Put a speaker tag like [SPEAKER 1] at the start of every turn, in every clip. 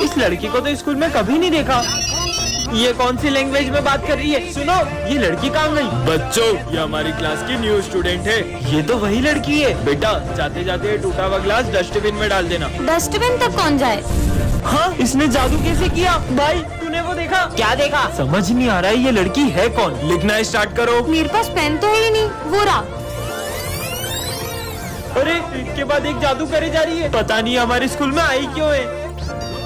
[SPEAKER 1] इस लड़की को तो स्कूल में कभी नहीं देखा। ये कौन सी लैंग्वेज में बात कर रही है? सुनो, ये लड़की कहाँ गई?
[SPEAKER 2] बच्चों, ये हमारी क्लास की न्यू स्टूडेंट है।
[SPEAKER 1] ये तो वही लड़की है।
[SPEAKER 2] बेटा, जाते जाते ये टूटा हुआ ग्लास डस्टबिन में डाल देना।
[SPEAKER 3] डस्टबिन तक कौन जाए?
[SPEAKER 1] हाँ, इसने जादू कैसे किया? भाई, तूने वो देखा?
[SPEAKER 4] क्या देखा?
[SPEAKER 1] समझ नहीं आ रहा है ये लड़की है कौन।
[SPEAKER 2] लिखना स्टार्ट करो।
[SPEAKER 3] मेरे पास पेन तो है ही नहीं। वो रहा।
[SPEAKER 1] अरे, एक के बाद एक जादू करे जा रही है। पता नहीं हमारे स्कूल में आई क्यों है।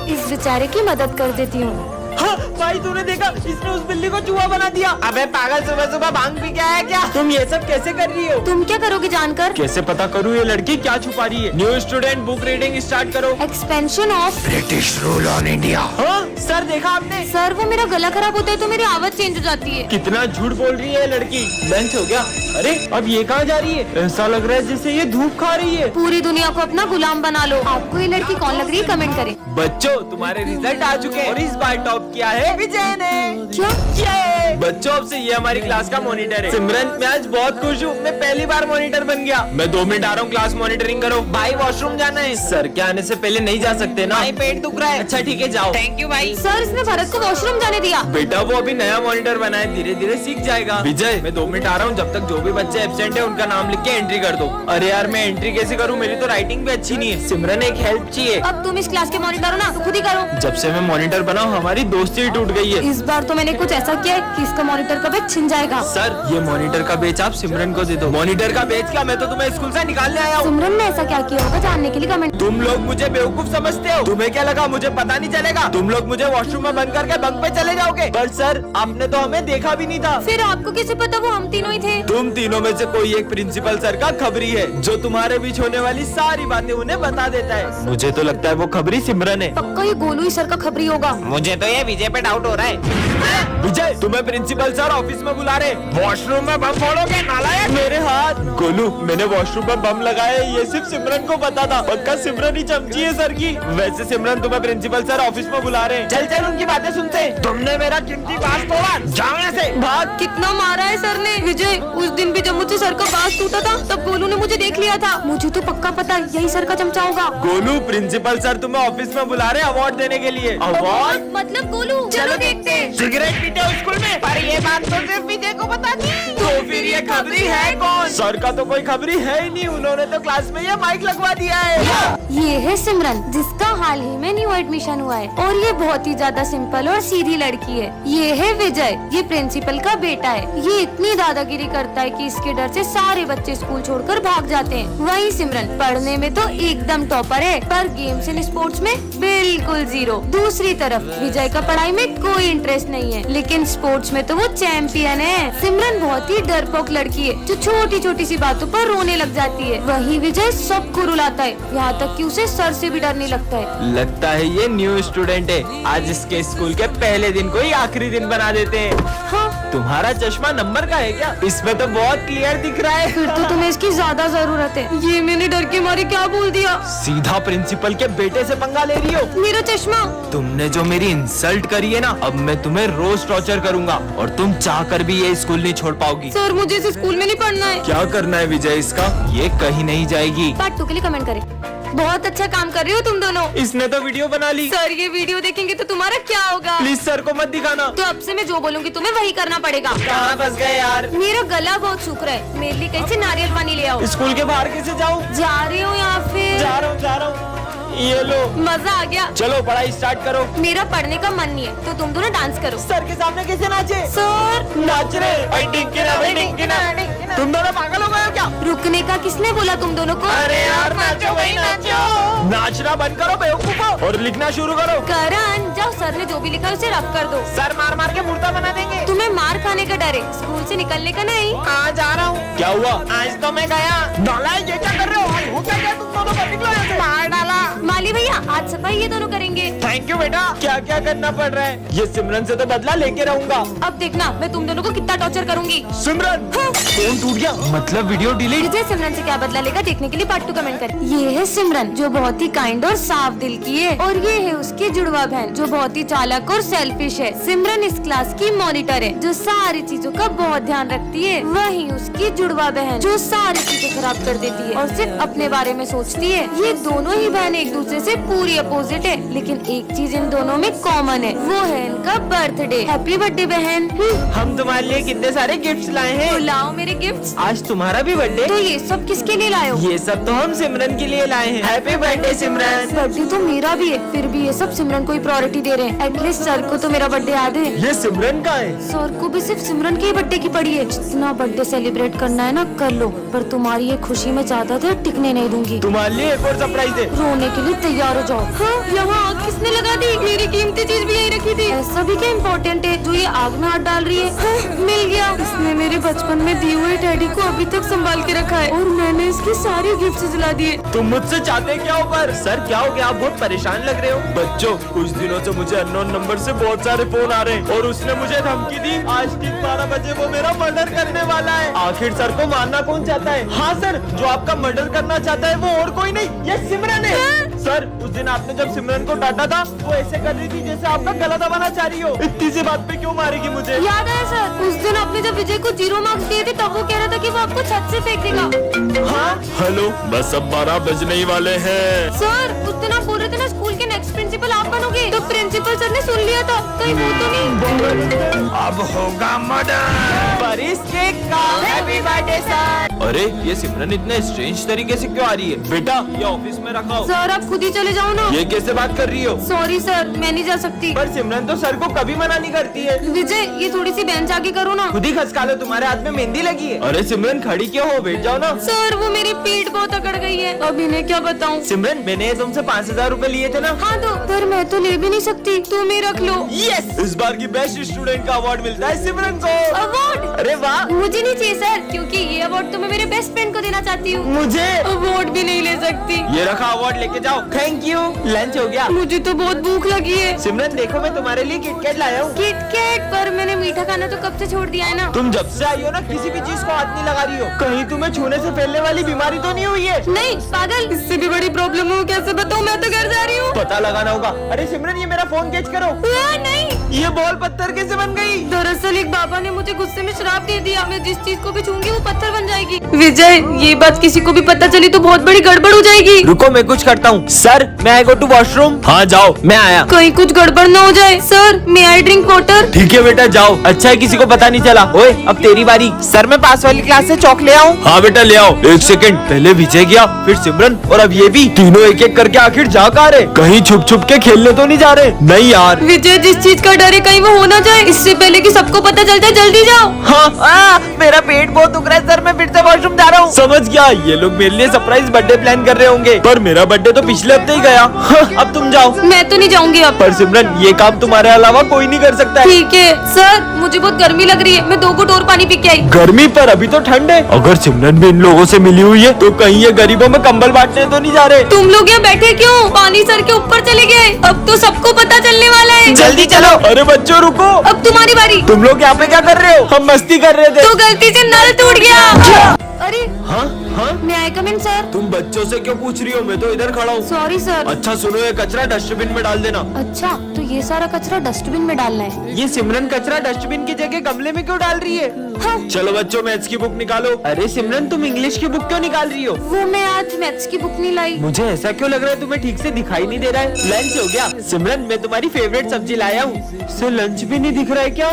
[SPEAKER 3] इस बेचारे की मदद कर देती हूँ।
[SPEAKER 1] हाँ, भाई तूने देखा? इसने उस बिल्ली को चूहा बना दिया।
[SPEAKER 4] अबे पागल, सुबह सुबह भांग पी के आया क्या?
[SPEAKER 1] तुम ये सब कैसे कर रही हो?
[SPEAKER 3] तुम क्या करोगे जानकर?
[SPEAKER 1] कैसे पता करूँ ये लड़की क्या छुपा रही है?
[SPEAKER 2] New student, book reading start करो।
[SPEAKER 3] Expansion of.
[SPEAKER 4] British rule on India.
[SPEAKER 1] हाँ, सर देखा आपने?
[SPEAKER 3] सर, वो मेरा गला खराब होता है तो मेरी आवाज चेंज हो जाती है।
[SPEAKER 1] कितना झूठ बोल रही है ये लड़की। लंच हो गया? अरे, अब ये कहाँ जा रही है? ऐसा लग रहा है जैसे ये धूप खा रही है।
[SPEAKER 3] पूरी दुनिया को अपना गुलाम बना लो। आपको ये लड़की कौन लग रही है? कमेंट करें।
[SPEAKER 1] बच्चों, तुम्हारे रिजल्ट आ चुके हैं और इस बार टॉप किया है विजय ने।
[SPEAKER 3] क्या?
[SPEAKER 1] ये बच्चों, अब से ये हमारी क्लास का मॉनिटर है। सिमरन, मैं आज बहुत खुश हूँ। मैं पहली बार मॉनिटर बन गया।
[SPEAKER 2] मैं 2 मिनट आ रहा हूँ, क्लास मॉनिटरिंग करो।
[SPEAKER 4] भाई वॉशरूम जाना है।
[SPEAKER 1] सर के आने से पहले नहीं जा सकते ना?
[SPEAKER 4] भाई पेट दुख रहा है।
[SPEAKER 1] अच्छा ठीक है, जाओ।
[SPEAKER 4] थैंक यू भाई।
[SPEAKER 3] सर, इसने भरत को वॉशरूम जाने दिया।
[SPEAKER 1] बेटा, वो अभी नया मॉनिटर बना है, धीरे धीरे सीख जाएगा।
[SPEAKER 2] विजय, मैं 2 मिनट आ रहा हूँ। जब तक जो भी बच्चे एब्सेंट है उनका नाम लिख के एंट्री कर दो।
[SPEAKER 1] अरे यार, मैं एंट्री कैसे करूँ? मेरी तो राइटिंग भी अच्छी नहीं है। सिमरन, एक हेल्प चाहिए।
[SPEAKER 3] अब तुम इस क्लास के मॉनिटर हो ना, तो खुद ही करो।
[SPEAKER 1] जब से मैं मॉनिटर बना हूँ, हमारी दोस्ती ही टूट गई है।
[SPEAKER 3] इस बार तो मैंने कुछ ऐसा किया है कि इसका मॉनिटर का बैच छिन जाएगा।
[SPEAKER 1] सर, ये मॉनिटर का बेच आप सिमरन को दे दो।
[SPEAKER 2] मॉनिटर का बेच क्या? मैं तो तुम्हें स्कूल से निकालने आया हूँ।
[SPEAKER 3] सिमरन ने ऐसा क्या किया होगा जानने के लिए कमेंट।
[SPEAKER 2] तुम लोग मुझे बेवकूफ समझते हो। तुम्हें क्या लगा मुझे पता नहीं चलेगा? तुम लोग मुझे वॉशरूम में बंद करके बंक पे चले जाओगे।
[SPEAKER 1] पर सर, आपने तो हमें देखा भी नहीं था।
[SPEAKER 3] फिर आपको कैसे पता वो हम तीनों ही थे?
[SPEAKER 2] तुम तीनों में से कोई एक प्रिंसिपल सर का खबरी है, जो तुम्हारे बीच होने वाली सारी बातें उन्हें बता देता है।
[SPEAKER 1] मुझे तो लगता है वो खबरी सिमरन है।
[SPEAKER 3] पक्का ये गोलू ही सर का खबरी होगा।
[SPEAKER 4] मुझे तो ये विजय पे डाउट हो रहा है।
[SPEAKER 2] विजय, तुम्हें प्रिंसिपल सर ऑफिस में बुला रहे। वॉशरूम में बम फोड़ोगे नालायक।
[SPEAKER 1] मेरे हाथ।
[SPEAKER 2] गोलू, मैंने वॉशरूम में बम लगाया है, ये सिर्फ सिमरन को पता था। पक्का सिमरन ही चमची है सर की। वैसे सिमरन, तुम्हें प्रिंसिपल सर ऑफिस में बुला रहे हैं।
[SPEAKER 4] चल चल उनकी बातें सुनते। तुमने मेरा कीमती बांस तोड़ा, जाओ यहाँ से।
[SPEAKER 3] भाग। कितना मारा है सर ने। विजय, उस दिन भी जब मुझसे सर का बांस टूटा था, तब गोलू ने मुझे देख लिया था। मुझे तो पक्का पता यही सर का चमचा होगा।
[SPEAKER 2] गोलू, प्रिंसिपल सर तुम्हें ऑफिस में बुला रहे अवार्ड देने के लिए।
[SPEAKER 1] अवार्ड?
[SPEAKER 3] मतलब गोलू, चलो देखते हैं।
[SPEAKER 4] सिगरेट पीते हो स्कूल में? पर ये बात तो सिर्फ विजय को पता थी।
[SPEAKER 2] तो फिर ये खबरी है कौन? सर का तो कोई खबरी है ही नहीं। उन्होंने तो क्लास में ये माइक लगवा दिया है।
[SPEAKER 3] ये है सिमरन, जिसका हाल ही में न्यू एडमिशन हुआ है और ये बहुत ही ज्यादा सिंपल और सीधी लड़की है। ये है विजय, ये प्रिंसिपल का बेटा है। ये इतनी दादागिरी करता है कि इसके डर से सारे बच्चे स्कूल छोड़कर भाग जाते हैं। वही सिमरन पढ़ने में तो एकदम टॉपर है, पर गेम्स एंड स्पोर्ट्स में बिल्कुल जीरो। दूसरी तरफ विजय का पढ़ाई में कोई इंटरेस्ट नहीं है, लेकिन स्पोर्ट्स में तो वो चैंपियन है। सिमरन बहुत ही डरपोक लड़की है, जो छोटी छोटी सी बातों पर रोने लग जाती है। वही विजय सबको रुलाता है, यहाँ तक कि उसे सर से भी डर नहीं लगता है।
[SPEAKER 1] लगता है ये न्यू स्टूडेंट है। आज इसके स्कूल के पहले दिन को ही आखिरी दिन बना देते हैं।
[SPEAKER 3] हाँ,
[SPEAKER 1] तुम्हारा चश्मा नंबर का है क्या? इसमें तो बहुत क्लियर दिख रहा है।
[SPEAKER 3] फिर तो तुम्हें इसकी ज्यादा जरूरत है। ये मैंने डर के मारे क्या बोल दिया।
[SPEAKER 1] सीधा प्रिंसिपल के बेटे से पंगा ले रही हो।
[SPEAKER 3] मेरा चश्मा।
[SPEAKER 1] तुमने जो मेरी इंसल्ट करी है ना, अब मैं तुम्हें रोज टॉर्चर करूंगा और तुम चाहकर भी ये स्कूल नहीं छोड़ पाओगी।
[SPEAKER 3] सर, मुझे इस स्कूल में नहीं पढ़ना है।
[SPEAKER 1] क्या करना है विजय इसका? ये कहीं नहीं जाएगी।
[SPEAKER 3] पार्ट 2 के लिए कमेंट करें। बहुत अच्छा काम कर रहे हो तुम दोनों।
[SPEAKER 1] इसने तो वीडियो बना ली।
[SPEAKER 3] सर, ये वीडियो देखेंगे तो तुम्हारा क्या होगा?
[SPEAKER 1] प्लीज सर को मत दिखाना।
[SPEAKER 3] तो अब से मैं जो बोलूंगी तुम्हें वही करना पड़ेगा।
[SPEAKER 1] कहाँ फंस गए यार?
[SPEAKER 3] मेरा गला बहुत सूख रहा है, मेरे लिए कैसे नारियल पानी ले आओ।
[SPEAKER 1] स्कूल के बाहर कैसे जाऊँ?
[SPEAKER 3] जा रही हूँ या फिर
[SPEAKER 1] जा रहा हूँ। ये लो,
[SPEAKER 3] मजा आ गया।
[SPEAKER 2] चलो पढ़ाई स्टार्ट करो।
[SPEAKER 3] मेरा पढ़ने का मन नहीं है, तो तुम दोनों डांस करो।
[SPEAKER 1] सर के सामने कैसे नाचे?
[SPEAKER 3] सर,
[SPEAKER 1] नाच रहे। तुम दोनों पागल हो गए हो क्या?
[SPEAKER 3] रुकने का किसने बोला तुम दोनों को?
[SPEAKER 1] अरे यार, नाचो भाई नाचो।
[SPEAKER 2] नाचना बंद करो बेवकूफो, और लिखना शुरू करो।
[SPEAKER 3] करण, जाओ, सर ने जो भी लिखा है उसे रफ कर दो।
[SPEAKER 4] सर मार मार के मुर्दा बना देंगे।
[SPEAKER 3] तुम्हें मार खाने का डर है, स्कूल से निकलने का नहीं।
[SPEAKER 4] कहाँ जा रहा हूँ?
[SPEAKER 2] क्या हुआ?
[SPEAKER 4] आज तो मैं गया।
[SPEAKER 2] नालायक, ये क्या कर रहे हो? हो क्या तुम दोनों को? निकलो यहाँ से।
[SPEAKER 4] मार डाला।
[SPEAKER 3] माली भैया, आज सफाई ये दोनों करेंगे।
[SPEAKER 2] थैंक यू बेटा। क्या क्या करना पड़ रहा है? ये सिमरन से तो बदला लेके रहूंगा।
[SPEAKER 3] अब देखना मैं तुम दोनों को कितना टॉर्चर करूंगी।
[SPEAKER 2] सिमरन, फोन टूट गया। मतलब वीडियो डिलीट।
[SPEAKER 3] विजय सिमरन से क्या बदला लेगा देखने के लिए पार्ट 2 कमेंट करें। ये है सिमरन, जो बहुत ही काइंड और साफ दिल की है, और ये है उसकी जुड़वा बहन, जो बहुत ही चालाक और सेल्फिश है। सिमरन इस क्लास की मॉनिटर है, जो सारी चीजों का बहुत ध्यान रखती है। वहीं उसकी जुड़वा बहन, जो सारी चीजें खराब कर देती है और सिर्फ अपने बारे में सोचती है। ये दोनों ही बहन एक दूसरे से पूरी अपोजिट है, लेकिन एक चीज इन दोनों में कॉमन है, वो है इनका बर्थडे। हैप्पी बर्थडे बहन।
[SPEAKER 2] हम तुम्हारे लिए कितने सारे गिफ्ट्स लाए
[SPEAKER 3] तो
[SPEAKER 2] हैं।
[SPEAKER 3] लाओ मेरे गिफ्ट्स।
[SPEAKER 2] आज तुम्हारा भी बर्थडे।
[SPEAKER 3] तो ये सब किसके लिए लाए हो?
[SPEAKER 2] ये सब तो हम सिमरन के लिए लाए हैं। हैप्पी बर्थडे सिमरन।
[SPEAKER 3] बर्थडे तो मेरा भी है, फिर भी ये सब सिमरन को ही प्रायोरिटी दे रहे हैं। एटलीस्ट सर को तो मेरा बर्थडे याद है।
[SPEAKER 2] ये सिमरन का है।
[SPEAKER 3] सर को भी सिर्फ सिमरन के ही बर्थडे की पड़ी है। जितना बर्थडे सेलिब्रेट करना है ना कर लो, पर तुम्हारी ये खुशी में ज्यादा देर टिकने नहीं दूंगी।
[SPEAKER 2] तुम्हारे लिए एक और सरप्राइज है।
[SPEAKER 3] रोने के लिए तैयार हो जाओ। हाँ, यहाँ आग किसने लगा दी? मेरी कीमती चीज भी यही रखी थी। ऐसा भी क्या इम्पोर्टेंट है जो ये आग में हाथ डाल रही है? हाँ, मिल गया। इसने मेरे बचपन में दिए हुए डैडी को अभी तक संभाल के रखा है और मैंने इसके सारे गिफ्ट जला दिए।
[SPEAKER 2] तुम मुझसे चाहते क्या हो? पर सर क्या हो गया? आप बहुत परेशान लग रहे हो। बच्चों, कुछ दिनों से मुझे अननोन नंबर से बहुत सारे फोन आ रहे हैं और उसने मुझे धमकी दी आज ठीक 12 बजे वो मेरा मर्डर करने वाला है। आखिर सर को मारना कौन चाहता है? हाँ सर, जो आपका मर्डर करना चाहता है वो और कोई नहीं, ये सिमरन है। सर, उस दिन आपने जब सिमरन को डांटा था वो ऐसे कर रही थी जैसे आपका गला दबाना चाह रही हो। इतनी सी बात पे क्यों मारेगी मुझे?
[SPEAKER 3] याद है सर, उस दिन आपने जब विजय को 0 मार्क्स दिए थे तब वो कह रहा था कि वो आपको छत से फेंक देगा।
[SPEAKER 2] हाँ हेलो, बस अब 12 बजने ही वाले हैं।
[SPEAKER 3] सर, उस दिन आप बोल रहे थे ना स्कूल के नेक्स्ट प्रिंसिपल आप बनोगे, तो प्रिंसिपल सर ने सुन लिया था। कहीं वो तो नहीं?
[SPEAKER 4] अब होगा मर्डर।
[SPEAKER 2] परिस केक का हैप्पी बर्थडे सर। अरे ये सिमरन इतने स्ट्रेंज तरीके से क्यों आ रही है? बेटा ये ऑफिस में रखा।
[SPEAKER 3] सर आप खुद ही चले जाओ ना।
[SPEAKER 2] ये कैसे बात कर रही हो?
[SPEAKER 3] सॉरी सर, मैं नहीं जा सकती।
[SPEAKER 2] पर सिमरन तो सर को कभी मना नहीं करती है।
[SPEAKER 3] विजय, ये थोड़ी सी बेंच आगे करो ना।
[SPEAKER 2] खुद ही खसका लो, तुम्हारे हाथ में मेहंदी लगी है। अरे सिमरन खड़ी क्यों हो? बैठ जाओ ना।
[SPEAKER 3] सर वो मेरी पीठ बहुत अकड़ गई है, अब इन्हें क्या बताऊं?
[SPEAKER 2] सिमरन, मैंने तुमसे 5000 रूपए लिए थे ना?
[SPEAKER 3] हाँ तो, पर मैं तो ले भी नहीं सकती, तुम ही रख लो।
[SPEAKER 2] यस, इस बार की बेस्ट स्टूडेंट का अवार्ड मिलता है सिमरन को।
[SPEAKER 3] अवार्ड?
[SPEAKER 2] अरे वाह।
[SPEAKER 3] मुझे नहीं चाहिए सर, क्योंकि ये अवार्ड तो मैं मेरे बेस्ट फ्रेंड को देना चाहती हूँ।
[SPEAKER 2] मुझे
[SPEAKER 3] अवार्ड भी नहीं ले सकती।
[SPEAKER 2] ये रखा अवार्ड, लेके जाओ। Thank you. लंच हो गया?
[SPEAKER 3] मुझे तो बहुत भूख लगी है।
[SPEAKER 2] सिमरन देखो, मैं तुम्हारे लिए किटकैट लाया हूँ।
[SPEAKER 3] किटकैट? पर मैंने मीठा खाना तो कब से छोड़ दिया है ना।
[SPEAKER 2] तुम जब से आई हो ना किसी भी चीज को हाथ नहीं लगा रही हो। कहीं तुम्हें छूने से फैलने वाली बीमारी तो नहीं हुई है?
[SPEAKER 3] नहीं पागल, इससे भी बड़ी प्रॉब्लम हो, कैसे बताऊँ? मैं तो घर जा रही हूँ।
[SPEAKER 2] पता लगाना होगा। अरे सिमरन, ये मेरा फोन कैच करो।
[SPEAKER 3] नहीं,
[SPEAKER 2] ये बॉल पत्थर कैसे बन गई?
[SPEAKER 3] दरअसल एक बाबा ने मुझे गुस्से में श्राप दे दिया, मैं जिस चीज को भी छूंगी वो पत्थर बन जाएगी। विजय, ये बात किसी को भी पता चली तो बहुत बड़ी गड़बड़ हो जाएगी।
[SPEAKER 2] रुको, मैं कुछ करता हूँ। सर, मैं आई गो टू वॉशरूम। हाँ जाओ, मैं आया।
[SPEAKER 3] कहीं कुछ गड़बड़ न हो जाए। सर, मैं आई ड्रिंक वाटर।
[SPEAKER 2] ठीक है बेटा, जाओ। अच्छा है किसी को पता नहीं चला। ओए, अब तेरी बारी। सर, मैं पास वाली क्लास से चौक ले आऊँ? हाँ बेटा, ले आओ। एक सेकंड, पहले विजय गया, फिर सिमरन और अब ये भी। तीनों एक एक करके आखिर जा कहाँ रहे? कहीं छुप छुप के खेलने तो नहीं जा रहे? नहीं यार।
[SPEAKER 3] विजय, जिस चीज का डर है कहीं वो हो ना जाए, इससे पहले कि सबको पता चल जाए, जल्दी जाओ।
[SPEAKER 2] हाँ, मेरा पेट बहुत दुख रहा है सर, मैं फिर से वॉशरूम जा रहा हूँ। समझ गया, ये लोग मेरे लिए सरप्राइज बर्थडे प्लान कर रहे होंगे, पर मेरा बर्थडे तो पिछले हफ्ते ही गया। हाँ, अब तुम जाओ।
[SPEAKER 3] मैं तो नहीं जाऊंगी अब।
[SPEAKER 2] पर सिमरन, ये काम तुम्हारे अलावा कोई नहीं कर सकता है।
[SPEAKER 3] ठीक है सर, मुझे बहुत गर्मी लग रही है, मैं 2 घूंट और पानी पी के आई।
[SPEAKER 2] गर्मी? पर अभी तो ठंड है। अगर सिमरन भी इन लोगों से मिली हुई है तो कहीं ये गरीबों में कंबल बांटने तो नहीं जा रहे?
[SPEAKER 3] तुम लोग यहाँ बैठे क्यों? पानी सर के ऊपर चले गए, अब तो सबको पता चलने वाला है।
[SPEAKER 2] जल्दी चलो। अरे बच्चों रुको,
[SPEAKER 3] अब तुम्हारी बारी।
[SPEAKER 2] तुम लोग यहाँ पे क्या कर रहे हो? हम मस्ती कर रहे थे।
[SPEAKER 3] तो गलती से नल टूट गया। अरे
[SPEAKER 2] हाँ हाँ,
[SPEAKER 3] मैं आई कम इन सर?
[SPEAKER 2] तुम बच्चों से क्यों पूछ रही हो? मैं तो इधर खड़ा हूँ।
[SPEAKER 3] Sorry sir.
[SPEAKER 2] अच्छा सुनो, ये कचरा डस्टबिन में डाल देना।
[SPEAKER 3] अच्छा, तो ये सारा कचरा डस्टबिन में डालना है?
[SPEAKER 2] ये सिमरन कचरा डस्टबिन की जगह गमले में क्यों डाल रही है?
[SPEAKER 3] हाँ।
[SPEAKER 2] चलो बच्चों, मैथ्स की बुक निकालो। अरे सिमरन, तुम इंग्लिश की बुक क्यों निकाल रही हो?
[SPEAKER 3] वो मैं आज मैथ्स की बुक नहीं लाई।
[SPEAKER 2] मुझे ऐसा क्यों लग रहा है तुम्हें ठीक से दिखाई नहीं दे रहा है? लंच हो गया? सिमरन, मैं तुम्हारी फेवरेट सब्जी लाया हूँ। इसे लंच भी नहीं दिख रहा है क्या?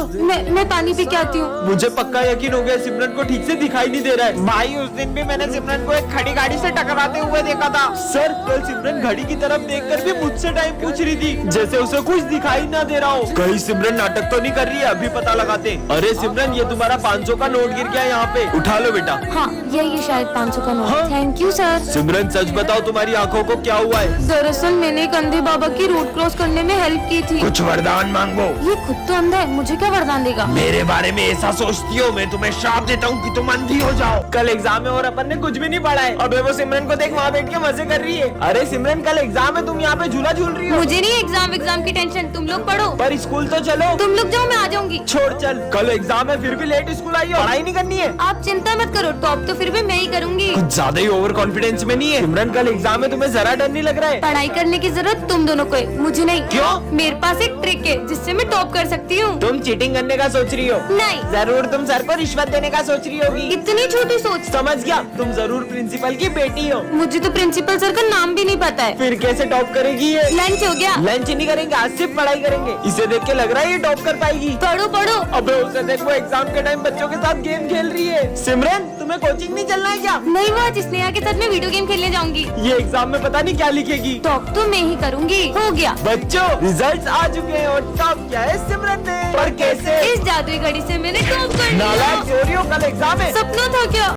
[SPEAKER 3] मैं पानी पी के आती हूँ।
[SPEAKER 2] मुझे पक्का यकीन हो गया सिमरन को ठीक से दिखाई नहीं दे रहा है। भाई, उस दिन भी मैंने सिमरन को एक खड़ी गाड़ी से टकराते हुए देखा था। सर, कल सिमरन घड़ी की तरफ देखकर भी मुझसे टाइम पूछ रही थी, जैसे उसे कुछ दिखाई ना दे रहा हो। कहीं सिमरन नाटक तो नहीं कर रही है? अभी पता लगाते हैं। अरे सिमरन, ये तुम्हारा 500 का नोट गिर गया यहाँ पे, उठा लो बेटा।
[SPEAKER 3] हाँ, ये शायद 500 का नोट।
[SPEAKER 2] हाँ?
[SPEAKER 3] Thank you sir.
[SPEAKER 2] सिमरन, सच बताओ, तुम्हारी आंखों को क्या हुआ है?
[SPEAKER 3] दरअसल मैंने एक अंधे बाबा की रोड क्रॉस करने में हेल्प की थी।
[SPEAKER 4] कुछ वरदान मांगो।
[SPEAKER 3] ये खुद तो अंधा है, मुझे क्या वरदान देगा?
[SPEAKER 4] मेरे बारे में ऐसा सोचती हो? मैं तुम्हें श्राप देता हूँ कि तुम अंधी हो जाओ।
[SPEAKER 2] कल एग्जाम है और अपन ने कुछ भी नहीं पढ़ा है। अबे वो सिमरन को देख, वहाँ बैठ के मजे कर रही है। अरे सिमरन, कल एग्जाम है, तुम यहाँ पे झूला झूल रही हो।
[SPEAKER 3] मुझे नहीं एग्जाम की टेंशन, तुम लोग पढ़ो।
[SPEAKER 2] पर स्कूल तो चलो।
[SPEAKER 3] तुम लोग जाओ, मैं आ जाऊंगी।
[SPEAKER 2] छोड़, चल। कल एग्जाम है, फिर भी लेट स्कूल स्कूल आई हो, पढ़ाई नहीं करनी है?
[SPEAKER 3] आप चिंता मत करो, टॉप तो फिर भी मैं ही करूंगी।
[SPEAKER 1] कुछ ज्यादा ही ओवर कॉन्फिडेंस में नहीं है?
[SPEAKER 2] सिमरन कल एग्जाम है, तुम्हें जरा डर नहीं लग रहा है?
[SPEAKER 3] पढ़ाई करने की जरूरत तुम दोनों को है, मुझे नहीं।
[SPEAKER 2] क्यों?
[SPEAKER 3] मेरे पास एक ट्रिक है जिससे मैं टॉप कर सकती हूँ।
[SPEAKER 2] तुम चीटिंग करने का सोच रही हो?
[SPEAKER 3] नहीं,
[SPEAKER 2] जरूर तुम सर को रिश्वत देने का सोच रही होगी।
[SPEAKER 3] इतनी छोटी सोच।
[SPEAKER 2] समझ गया, तुम जरूर प्रिंसिपल की बेटी हो।
[SPEAKER 3] मुझे तो प्रिंसिपल सर का नाम भी नहीं पता है।
[SPEAKER 2] फिर कैसे टॉप करेगी ये?
[SPEAKER 3] लंच हो गया?
[SPEAKER 2] लंच नहीं करेंगे, आज सिर्फ पढ़ाई करेंगे। इसे देख के लग रहा है ये टॉप कर पाएगी।
[SPEAKER 3] पढ़ो पढ़ो।
[SPEAKER 2] अबे उसे देखो, एग्जाम के टाइम बच्चों के साथ गेम खेल रही है। सिमरन, तुम्हें कोचिंग नहीं चलना है क्या?
[SPEAKER 3] नहीं, वो आज स्नेहा के साथ मैं वीडियो गेम खेलने जाऊंगी।
[SPEAKER 2] ये एग्जाम में पता नहीं क्या लिखेगी।
[SPEAKER 3] टॉप तो मैं ही करूंगी। हो गया।
[SPEAKER 2] बच्चों, रिजल्ट्स आ चुके हैं और टॉप किया है सिमरन ने। पर कैसे?
[SPEAKER 3] इस जादुई घड़ी से मैंने टॉप कर
[SPEAKER 2] नालायक
[SPEAKER 3] लिया।
[SPEAKER 2] चोरियों, कल एग्जाम है।
[SPEAKER 3] सपना था क्या?